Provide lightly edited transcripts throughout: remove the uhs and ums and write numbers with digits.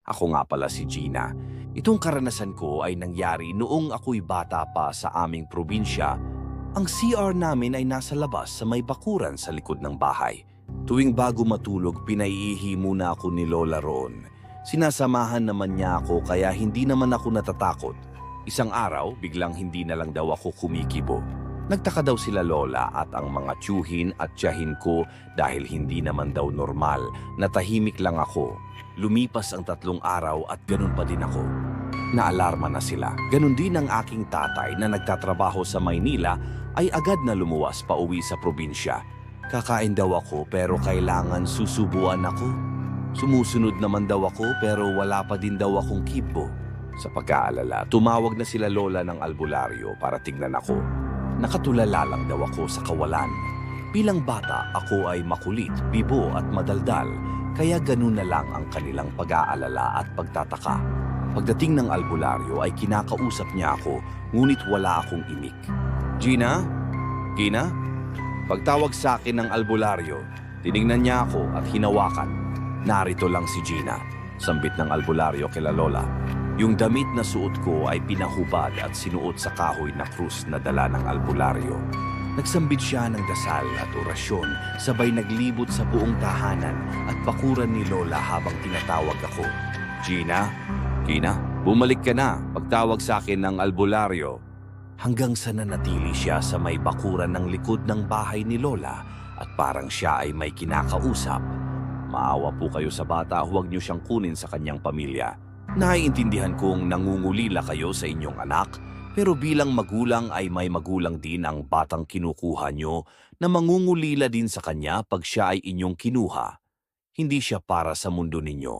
Ako nga pala si Gina. Itong karanasan ko ay nangyari noong ako'y bata pa sa aming probinsya. Ang CR namin ay nasa labas sa may bakuran sa likod ng bahay. Tuwing bago matulog, pinaiihi muna ako ni Lola roon. Sinasamahan naman niya ako kaya hindi naman ako natatakot. Isang araw, biglang hindi na lang daw ako kumikibo. Nagtaka daw sila Lola at ang mga tiyuhin at tiyahin ko dahil hindi naman daw normal na tahimik lang ako. Lumipas ang 3 araw at ganun pa din ako. Naalarma na sila. Ganun din ang aking tatay na nagtatrabaho sa Maynila ay agad na lumuwas pa uwi sa probinsya. Kakain daw ako pero kailangan susubuan ako. Sumusunod naman daw ako pero wala pa din daw akong kibo. Sa pag-aalala, tumawag na sila Lola ng albularyo para tignan ako. Nakatulala lang daw ako sa kawalan. Bilang bata, ako ay makulit, bibo at madaldal, kaya ganun na lang ang kanilang pag-aalala at pagtataka. Pagdating ng albularyo ay kinakausap niya ako, ngunit wala akong imik. Gina? Gina? Pagtawag sa akin ng albularyo, tinignan niya ako at hinawakan. Narito lang si Gina, sambit ng albularyo kila Lola. Yung damit na suot ko ay pinahubad at sinuot sa kahoy na krus na dala ng albularyo. Nagsambit siya ng dasal at orasyon, sabay naglibot sa buong tahanan at bakuran ni Lola habang tinatawag ako. Gina? Gina? Bumalik ka na, pagtawag sa akin ng albularyo. Hanggang sa nanatili siya sa may bakuran ng likod ng bahay ni Lola at parang siya ay may kinakausap. Maawa po kayo sa bata, huwag niyo siyang kunin sa kanyang pamilya. Naiintindihan kong nangungulila kayo sa inyong anak, pero bilang magulang ay may magulang din ang batang kinukuha nyo na mangungulila din sa kanya pag siya ay inyong kinuha. Hindi siya para sa mundo ninyo.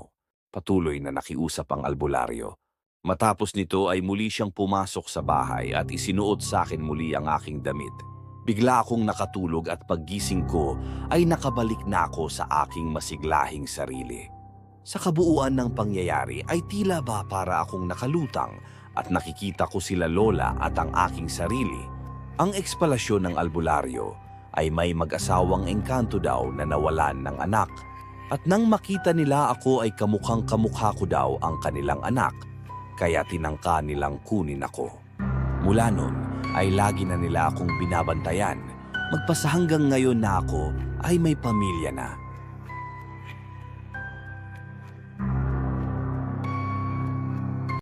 Patuloy na nakiusap ang albularyo. Matapos nito ay muli siyang pumasok sa bahay at isinuot sa akin muli ang aking damit. Bigla akong nakatulog at paggising ko ay nakabalik na ako sa aking masiglahing sarili. Sa kabuuan ng pangyayari ay tila ba para akong nakalutang at nakikita ko sila Lola at ang aking sarili. Ang ekspalasyon ng albularyo ay may mag-asawang engkanto daw na nawalan ng anak. At nang makita nila ako ay kamukhang kamukha ko daw ang kanilang anak, kaya tinangka nilang kunin ako. Mula nun ay lagi na nila akong binabantayan, magpasa hanggang ngayon na ako ay may pamilya na.